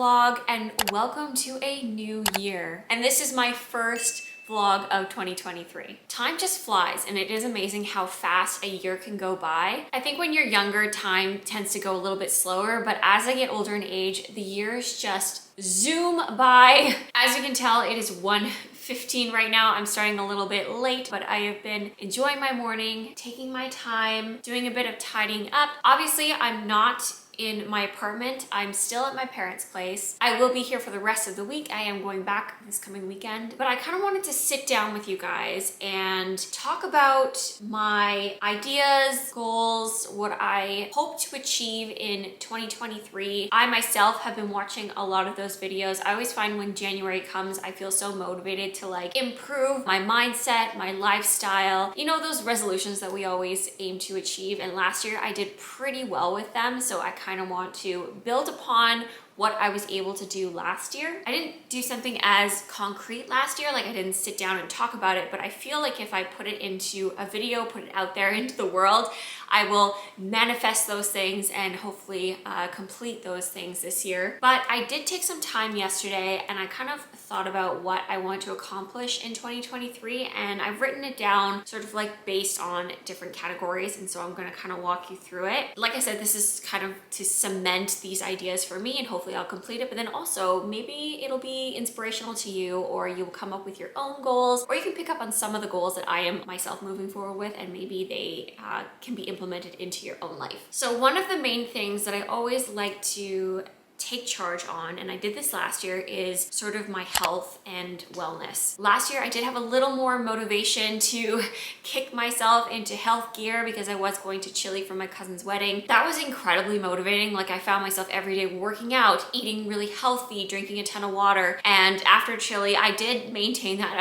vlog and welcome to a new year. And this is my first vlog of 2023. Time just flies and it is amazing how fast a year can go by. I think when you're younger, time tends to go a little bit slower, but as I get older in age, the years just zoom by. As you can tell, it is 1:15 right now. I'm starting a little bit late, but I have been enjoying my morning, taking my time, doing a bit of tidying up. Obviously, I'm not in my apartment. I'm still at my parents' place. I will be here for the rest of the week. I am going back this coming weekend, but I kind of wanted to sit down with you guys and talk about my ideas, goals, what I hope to achieve in 2023. I myself have been watching a lot of those videos. I always find when January comes, I feel so motivated to like improve my mindset, my lifestyle, you know, those resolutions that we always aim to achieve. And last year I did pretty well with them. So I kind of want to build upon what I was able to do last year. I didn't do something as concrete last year, like I didn't sit down and talk about it, but I feel like if I put it into a video, put it out there into the world, I will manifest those things and hopefully complete those things this year. But I did take some time yesterday and I kind of thought about what I want to accomplish in 2023, and I've written it down sort of like based on different categories, and so I'm gonna kind of walk you through it. Like I said, this is kind of to cement these ideas for me and hopefully I'll complete it, but then also maybe it'll be inspirational to you, or you will come up with your own goals, or you can pick up on some of the goals that I am myself moving forward with and maybe they can be implemented into your own life. So one of the main things that I always like to take charge on, and I did this last year, is sort of my health and wellness. Last year I did have a little more motivation to kick myself into health gear because I was going to Chile for my cousin's wedding. That was incredibly motivating. Like I found myself every day working out, eating really healthy, drinking a ton of water, and after Chile I did maintain that,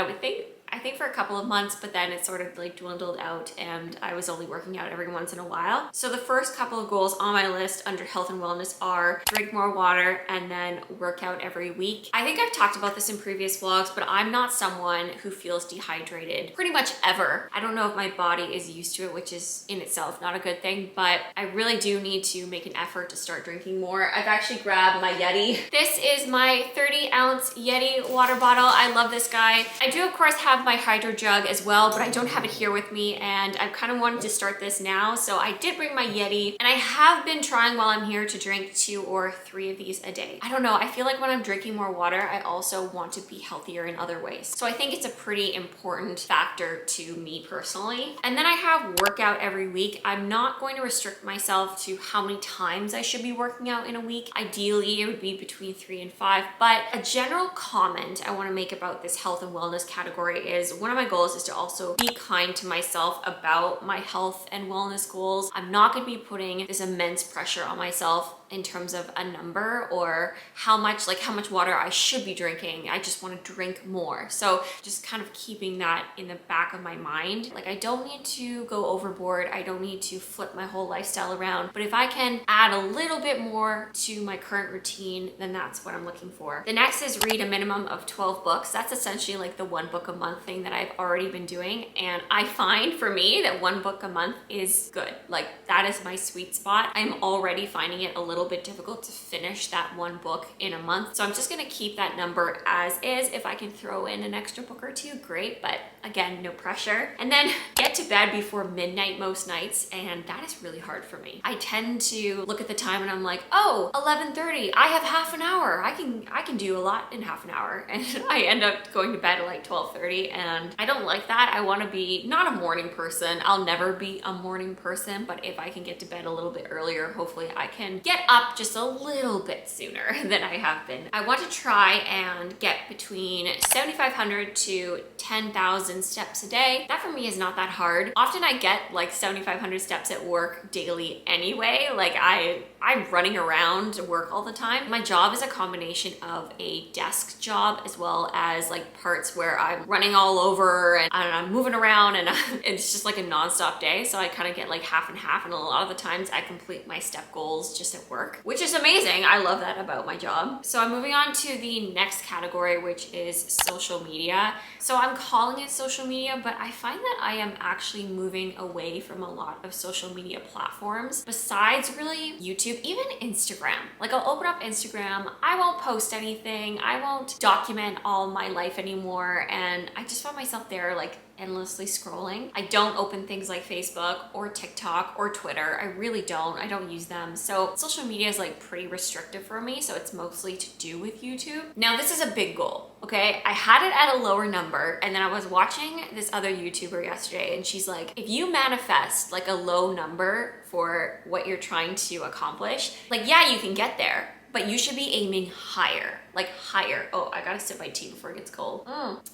I think for a couple of months, but then it sort of like dwindled out and I was only working out every once in a while. So the first couple of goals on my list under health and wellness are drink more water and then work out every week. I think I've talked about this in previous vlogs, but I'm not someone who feels dehydrated pretty much ever. I don't know if my body is used to it, which is in itself not a good thing, but I really do need to make an effort to start drinking more. I've actually grabbed my Yeti. This is my 30-ounce Yeti water bottle. I love this guy. I do of course have my hydro jug as well, but I don't have it here with me, and I've kind of wanted to start this now. So I did bring my Yeti, and I have been trying while I'm here to drink 2 or 3 of these a day. I don't know, I feel like when I'm drinking more water, I also want to be healthier in other ways. So I think it's a pretty important factor to me personally. And then I have workout every week. I'm not going to restrict myself to how many times I should be working out in a week. Ideally, it would be between 3 and 5, but a general comment I want to make about this health and wellness category is one of my goals is to also be kind to myself about my health and wellness goals. I'm not going to be putting this immense pressure on myself in terms of a number or how much water I should be drinking. I just want to drink more. So just kind of keeping that in the back of my mind. Like I don't need to go overboard. I don't need to flip my whole lifestyle around. But if I can add a little bit more to my current routine, then that's what I'm looking for. The next is read a minimum of 12 books. That's essentially like the 1 book a month thing that I've already been doing. And I find for me that 1 book a month is good. Like that is my sweet spot. I'm already finding it a little bit difficult to finish that 1 book in a month. So I'm just gonna keep that number as is. If I can throw in an extra book or 2, great, but again, no pressure. And then get to bed before midnight most nights, and that is really hard for me. I tend to look at the time and I'm like, oh, 11:30, I have half an hour. I can do a lot in half an hour. And I end up going to bed at like 12:30, and I don't like that. I wanna be not a morning person. I'll never be a morning person, but if I can get to bed a little bit earlier, hopefully I can get up just a little bit sooner than I have been. I want to try and get between 7,500 to 10,000 steps a day. That for me is not that hard. Often I get like 7,500 steps at work daily anyway. Like I'm running around to work all the time. My job is a combination of a desk job as well as like parts where I'm running all over and I'm moving around, and it's just like a non-stop day. So I kind of get like half and half, and a lot of the times I complete my step goals just at work. work, which is amazing. I love that about my job. So I'm moving on to the next category, which is social media. So I'm calling it social media, but I find that I am actually moving away from a lot of social media platforms besides really YouTube, even Instagram. Like I'll open up Instagram, I won't post anything, I won't document all my life anymore, and I just find myself there like endlessly scrolling. I don't open things like Facebook or TikTok or Twitter. I really don't. I don't use them. So social media is like pretty restrictive for me. So it's mostly to do with YouTube. Now this is a big goal, okay? I had it at a lower number, and then I was watching this other YouTuber yesterday, and she's like, if you manifest like a low number for what you're trying to accomplish, like yeah, you can get there, but you should be aiming higher, like higher. Oh, I gotta sip my tea before it gets cold.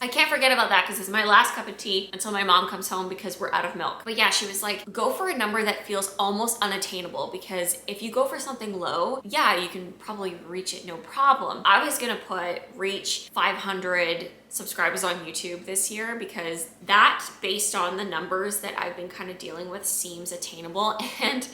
I can't forget about that because it's my last cup of tea until my mom comes home because we're out of milk. But yeah, she was like, go for a number that feels almost unattainable, because if you go for something low, yeah, you can probably reach it no problem. I was gonna reach 500 subscribers on YouTube this year, because that, based on the numbers that I've been kind of dealing with, seems attainable. And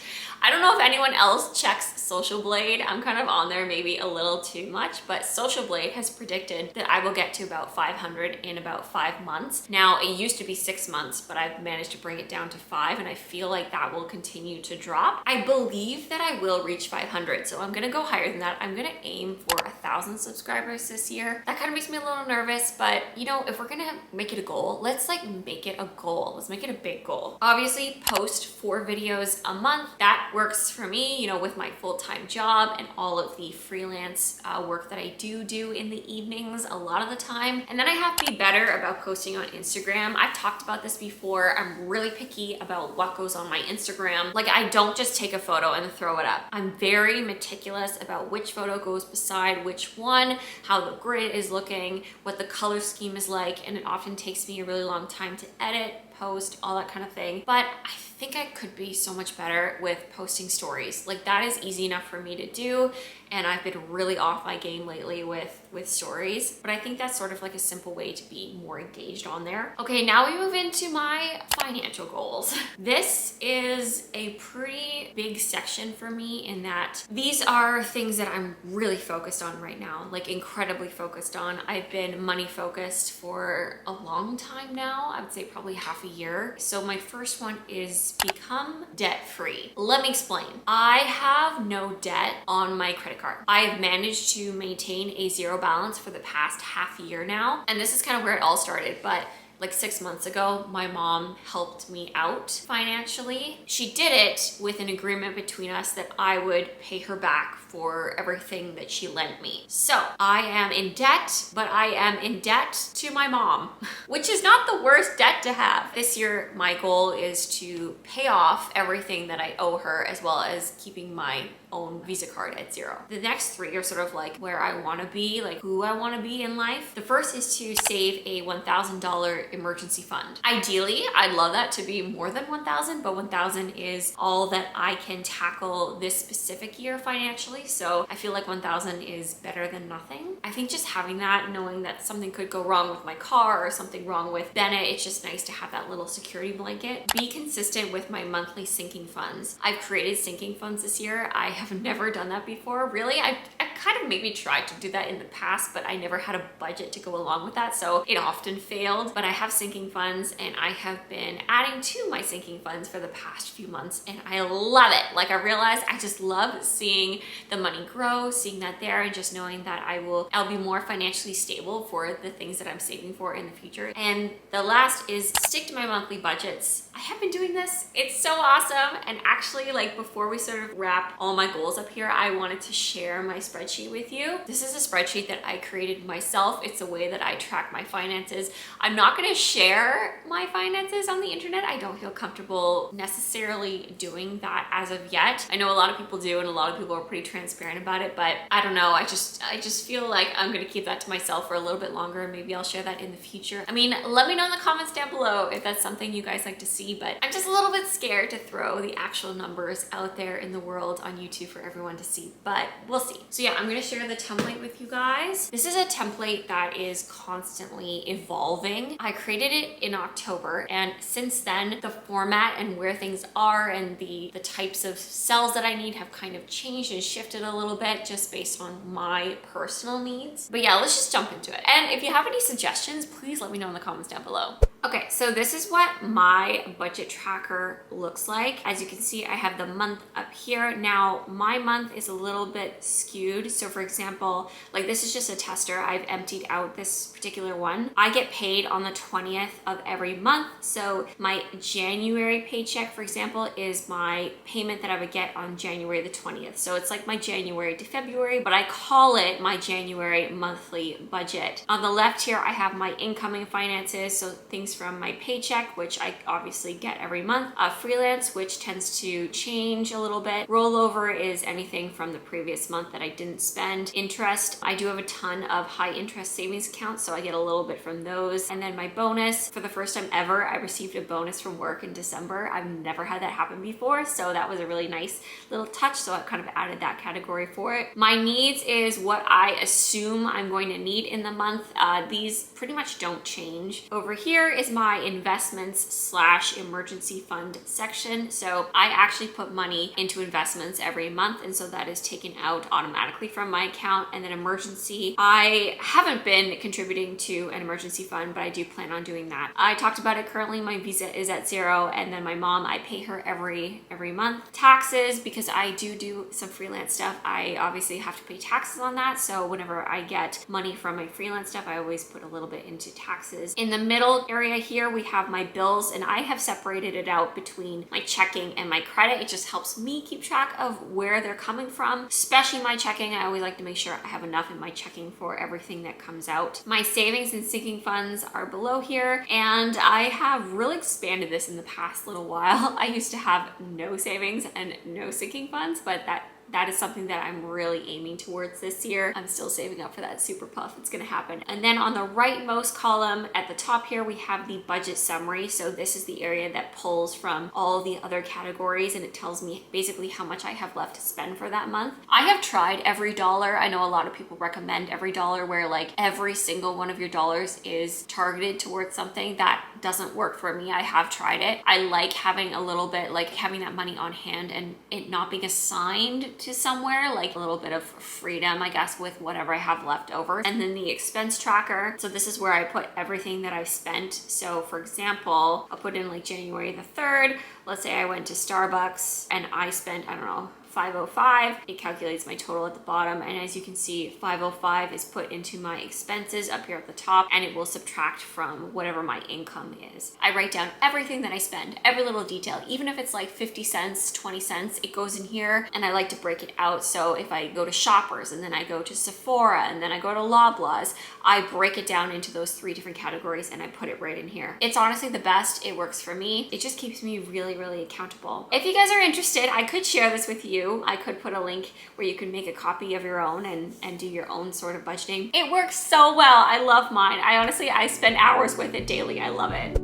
I don't know if anyone else checks Social Blade. I'm kind of on there maybe a little too much, but Social Blade has predicted that I will get to about 500 in about 5 months. Now, it used to be 6 months, but I've managed to bring it down to 5, and I feel like that will continue to drop. I believe that I will reach 500, so I'm gonna go higher than that. I'm gonna aim for 1,000 subscribers this year. That kind of makes me a little nervous, but you know, if we're gonna make it a goal, let's like make it a goal. Let's make it a big goal. Obviously, post 4 videos a month. That works for me, you know, with my full-time job and all of the freelance work that I do in the evenings a lot of the time. And then I have to be better about posting on Instagram. I've talked about this before. I'm really picky about what goes on my Instagram. Like, I don't just take a photo and throw it up. I'm very meticulous about which photo goes beside which one, how the grid is looking, what the color scheme is like, and it often takes me a really long time to edit, post, all that kind of thing. But I think I could be so much better with posting stories. Like, that is easy enough for me to do, and I've been really off my game lately with stories, but I think that's sort of like a simple way to be more engaged on there. Okay, now we move into my financial goals. This is a pretty big section for me in that these are things that I'm really focused on right now, like incredibly focused on. I've been money focused for a long time now. I would say probably half a year. So my first one is become debt free. Let me explain. I have no debt on my credit card. I have managed to maintain a zero balance for the past half year now. And this is kind of where it all started, but like 6 months ago, my mom helped me out financially. She did it with an agreement between us that I would pay her back for everything that she lent me. So I am in debt, but I am in debt to my mom, which is not the worst debt to have. This year, my goal is to pay off everything that I owe her, as well as keeping my own Visa card at zero. The next 3 are sort of like where I want to be, like who I want to be in life. The first is to save a $1,000 emergency fund. Ideally, I'd love that to be more than 1,000, but 1,000 is all that I can tackle this specific year financially. So I feel like 1,000 is better than nothing. I think just having that, knowing that something could go wrong with my car or something wrong with Bennett, it's just nice to have that little security blanket. Be consistent with my monthly sinking funds. I've created sinking funds this year. I have never done that before. Really, I kind of maybe tried to do that in the past, but I never had a budget to go along with that, so it often failed. But I have sinking funds, and I have been adding to my sinking funds for the past few months, and I love it. Like, I realized I just love seeing the money grow, seeing that there, and just knowing that I'll be more financially stable for the things that I'm saving for in the future. And the last is stick to my monthly budgets. I have been doing this. It's so awesome. And actually, like, before we sort of wrap all my goals up here, I wanted to share my spreadsheet with you. This is a spreadsheet that I created myself. It's a way that I track my finances. I'm not going to share my finances on the internet. I don't feel comfortable necessarily doing that as of yet. I know a lot of people do, and a lot of people are pretty transparent about it, but I don't know. I just feel like I'm going to keep that to myself for a little bit longer, and maybe I'll share that in the future. I mean, let me know in the comments down below if that's something you guys like to see, but I'm just a little bit scared to throw the actual numbers out there in the world on YouTube for everyone to see, but we'll see. So yeah, I'm gonna share the template with you guys. This is a template that is constantly evolving. I created it in October, and since then, the format and where things are and the types of cells that I need have kind of changed and shifted a little bit just based on my personal needs. But yeah, let's just jump into it. And if you have any suggestions, please let me know in the comments down below. Okay, so this is what my budget tracker looks like. As you can see, I have the month up here. Now, my month is a little bit skewed. So for example, like this is just a tester. I've emptied out this particular one. I get paid on the 20th of every month. So my January paycheck, for example, is my payment that I would get on January the 20th. So it's like my January to February, but I call it my January monthly budget. On the left here, I have my incoming finances. So things from my paycheck, which I obviously get every month. Freelance, which tends to change a little bit. Rollover is anything from the previous month that I didn't spend. Interest, I do have a ton of high interest savings accounts, so I get a little bit from those. And then my bonus, for the first time ever, I received a bonus from work in December. I've never had that happen before, so that was a really nice little touch, so I kind of added that category for it. My needs is what I assume I'm going to need in the month. These pretty much don't change. Over here is my investments / emergency fund section. So I actually put money into investments every month, and so that is taken out automatically from my account. And then emergency, I haven't been contributing to an emergency fund, but I do plan on doing that. I talked about it. Currently my visa is at 0, and then my mom, I pay her every month. Taxes, because I do some freelance stuff, I obviously have to pay taxes on that. So whenever I get money from my freelance stuff, I always put a little bit into taxes. In the middle area here, we have my bills, and I have separated it out between my checking and my credit. It just helps me keep track of where they're coming from, especially my checking. I always like to make sure I have enough in my checking for everything that comes out. My savings and sinking funds are below here, and I have really expanded this in the past little while. I used to have no savings and no sinking funds, but that is something that I'm really aiming towards this year. I'm still saving up for that super puff. It's gonna happen. And then on the rightmost column at the top here, we have the budget summary. So this is the area that pulls from all the other categories, and it tells me basically how much I have left to spend for that month. I have tried every dollar. I know a lot of people recommend every dollar, where like every single one of your dollars is targeted towards something. That doesn't work for me. I have tried it. I like having a little bit, like having that money on hand and it not being assigned to somewhere, like a little bit of freedom, I guess, with whatever I have left over. And then the expense tracker. So this is where I put everything that I've spent. So for example, I'll put in like January the 3rd. Let's say I went to Starbucks and I spent, I don't know, $505. It calculates my total at the bottom, and as you can see, $505 is put into my expenses up here at the top, and it will subtract from whatever my income is. I write down everything that I spend, every little detail, even if it's like 50 cents, 20 cents, it goes in here, and I like to break it out. So if I go to Shoppers, and then I go to Sephora, and then I go to Loblaws, I break it down into those 3 different categories and I put it right in here. It's honestly the best. It works for me. It just keeps me really, really accountable. If you guys are interested, I could share this with you. I could put a link where you can make a copy of your own and do your own sort of budgeting. It works so well. I love mine. I spend hours with it daily. I love it.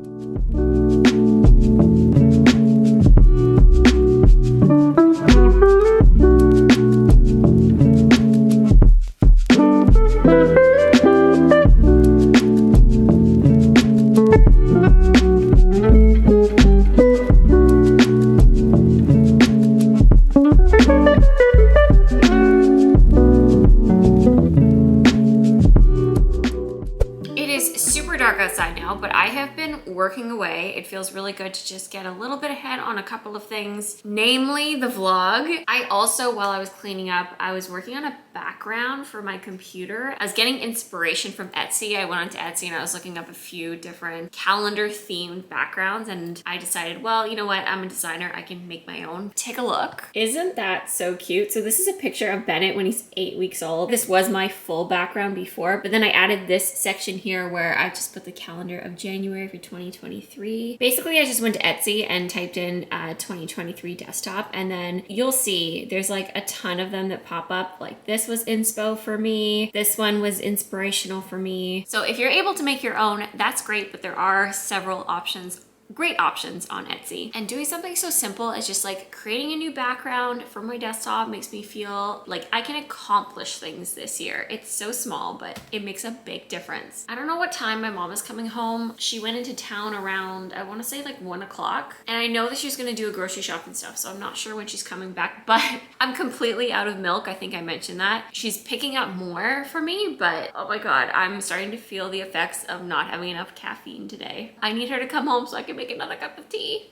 But I have been working away. It feels really good to just get a little bit ahead on a couple of things, namely the vlog. I also, while I was cleaning up, I was working on a background for my computer. I was getting inspiration from Etsy. I went onto Etsy and I was looking up a few different calendar themed backgrounds, and I decided, well, you know what? I'm a designer. I can make my own. Take a look. Isn't that so cute? So this is a picture of Bennett when he's 8 weeks old. This was my full background before, but then I added this section here where I just put the calendar of January for 2023. Basically, I just went to Etsy and typed in 2023 desktop, and then you'll see there's like a ton of them that pop up. Like this was inspo for me. This one was inspirational for me. So if you're able to make your own, that's great, but there are several options great options on Etsy. And doing something so simple as just like creating a new background for my desktop makes me feel like I can accomplish things this year. It's so small, but it makes a big difference. I don't know what time my mom is coming home. She went into town around, I want to say like 1 o'clock. And I know that she's going to do a grocery shop and stuff, so I'm not sure when she's coming back, but I'm completely out of milk. I think I mentioned that. She's picking up more for me, but oh my God, I'm starting to feel the effects of not having enough caffeine today. I need her to come home so I can make another cup of tea.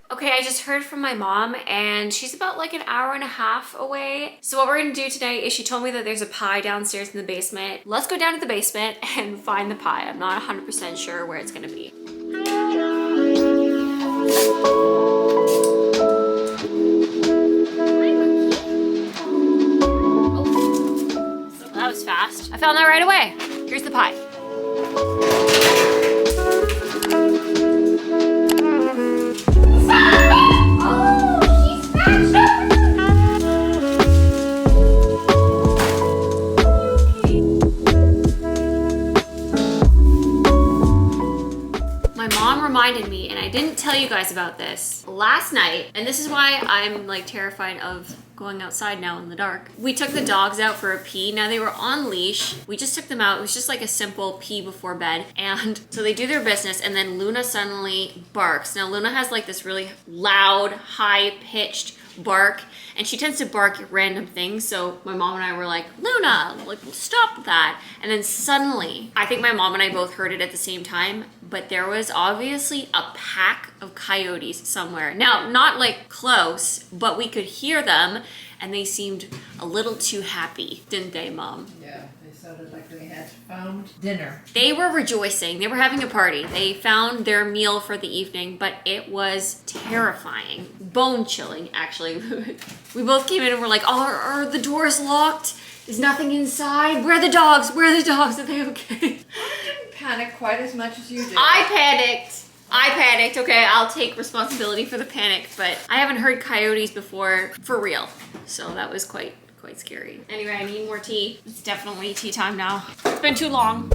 Okay, I just heard from my mom and she's about like an hour and a half away. So what we're gonna do today is she told me that there's a pie downstairs in the basement. Let's go down to the basement and find the pie. I'm not 100% sure where it's gonna be. Oh, that was fast. I found that right away. Here's the pie. Reminded me, and I didn't tell you guys about this last night, and this is why I'm like terrified of going outside now in the dark. We took the dogs out for a pee. Now they were on leash. We just took them out. It was just like a simple pee before bed. And so they do their business and then Luna suddenly barks. Now Luna has like this really loud, high-pitched bark, and she tends to bark at random things. So my mom and I were like, Luna, like stop that. And then suddenly, I think my mom and I both heard it at the same time, but there was obviously a pack of coyotes somewhere. Now, not like close, but we could hear them and they seemed a little too happy, didn't they, Mom? Yeah, they sounded like they had found dinner. They were rejoicing. They were having a party. They found their meal for the evening, but it was terrifying. Bone-chilling, actually. We both came in and were like, oh, are the doors locked? Is nothing inside? Where are the dogs? Where are the dogs? Are they okay? I didn't panic quite as much as you did. I panicked. Okay, I'll take responsibility for the panic, but I haven't heard coyotes before for real. So that was quite scary. Anyway, I need more tea. It's definitely tea time now. It's been too long.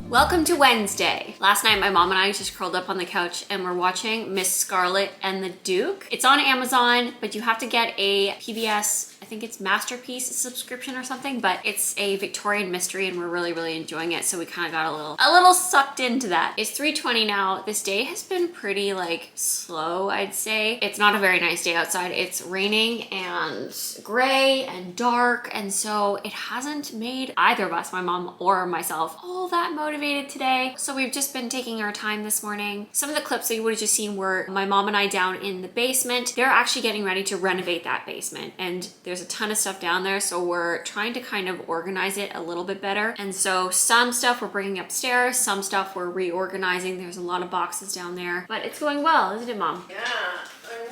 Welcome to Wednesday. Last night, my mom and I just curled up on the couch and we're watching Miss Scarlet and the Duke. It's on Amazon, but you have to get a PBS, I think it's Masterpiece subscription or something, but it's a Victorian mystery and we're really enjoying it. So we kind of got a little sucked into that. It's 3:20 now. This day has been pretty like slow, I'd say. It's not a very nice day outside. It's raining and gray and dark. And so it hasn't made either of us, my mom or myself, all that motivated today. So we've just been taking our time this morning. Some of the clips that you would have just seen were my mom and I down in the basement. They're actually getting ready to renovate that basement and there's a ton of stuff down there. So we're trying to kind of organize it a little bit better. And so some stuff we're bringing upstairs, some stuff we're reorganizing. There's a lot of boxes down there, but it's going well, isn't it, Mom? Yeah,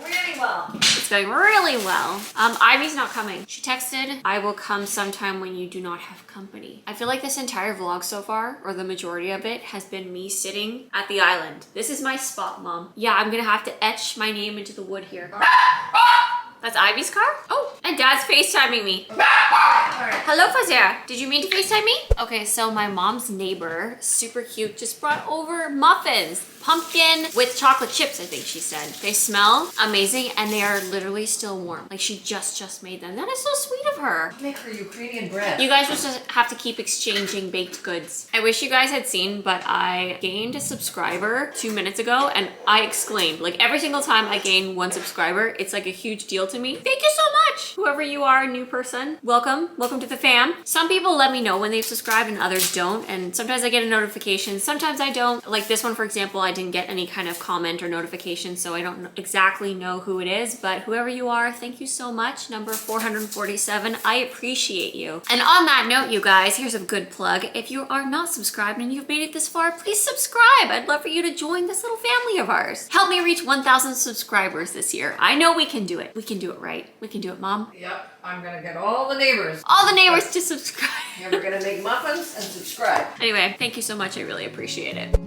really well. It's going really well. Ivy's not coming. She texted, I will come sometime when you do not have company. I feel like this entire vlog so far, or the majority of it, has been me sitting at the island. This is my spot, Mom. Yeah, I'm gonna have to etch my name into the wood here. That's Ivy's car? Oh, and Dad's FaceTiming me. Alright. Hello, Fazera. Did you mean to FaceTime me? Okay, so my mom's neighbor, super cute, just brought over muffins. Pumpkin with chocolate chips, I think she said. They smell amazing and they are literally still warm. Like she just made them. That is so sweet of her. Make her Ukrainian bread. You guys will just have to keep exchanging baked goods. I wish you guys had seen, but I gained a subscriber 2 minutes ago and I exclaimed, like every single time I gain 1 subscriber, it's like a huge deal to me. Thank you so much. Whoever you are, new person, welcome. Welcome to the fam. Some people let me know when they've subscribed and others don't. And sometimes I get a notification, sometimes I don't. Like this one, for example, I didn't get any kind of comment or notification, so I don't exactly know who it is, but whoever you are, thank you so much. Number 447, I appreciate you. And on that note, you guys, here's a good plug. If you are not subscribed and you've made it this far, please subscribe. I'd love for you to join this little family of ours. Help me reach 1,000 subscribers this year. I know we can do it. We can do it, right? We can do it, Mom. Yep, I'm gonna get all the neighbors. All the neighbors to subscribe. And we're gonna make muffins and subscribe. Anyway, thank you so much. I really appreciate it.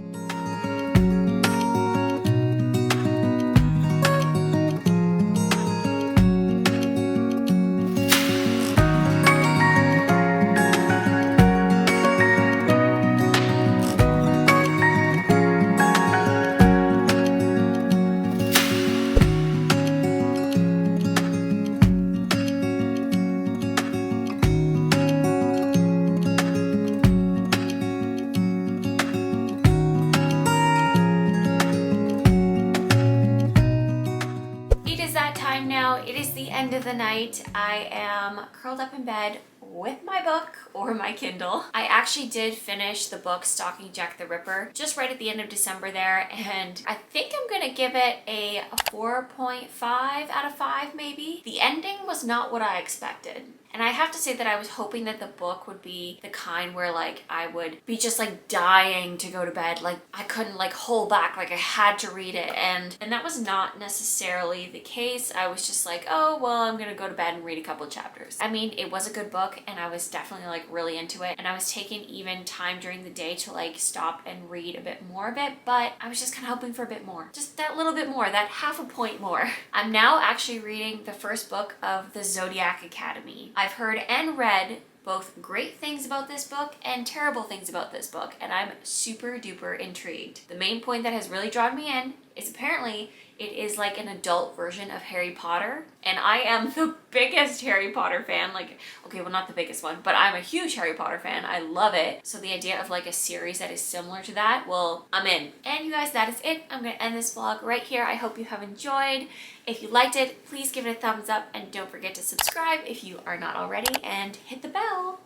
Now it is the end of the night. I am curled up in bed with my book or my Kindle. I actually did finish the book Stalking Jack the Ripper just right at the end of December there, and I think I'm gonna give it a 4.5 out of 5 maybe. The ending was not what I expected. And I have to say that I was hoping that the book would be the kind where like I would be just like dying to go to bed. Like I couldn't like hold back, like I had to read it. And that was not necessarily the case. I was just like, oh, well, I'm gonna go to bed and read a couple chapters. I mean, it was a good book and I was definitely like really into it. And I was taking even time during the day to like stop and read a bit more of it. But I was just kind of hoping for a bit more. Just that little bit more, that half a point more. I'm now actually reading the first book of the Zodiac Academy. I've heard and read both great things about this book and terrible things about this book, and I'm super duper intrigued. The main point that has really drawn me in is apparently it is like an adult version of Harry Potter, and I am the biggest Harry Potter fan. Like, okay, well, not the biggest one, but I'm a huge Harry Potter fan. I love it. So the idea of like a series that is similar to that, well, I'm in. And you guys, that is it. I'm gonna end this vlog right here. I hope you have enjoyed. If you liked it, please give it a thumbs up and don't forget to subscribe if you are not already, and hit the bell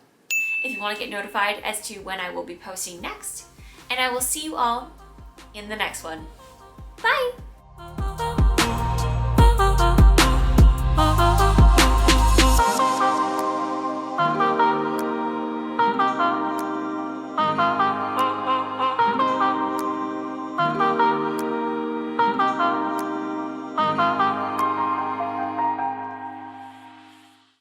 if you want to get notified as to when I will be posting next. And I will see you all in the next one. Bye!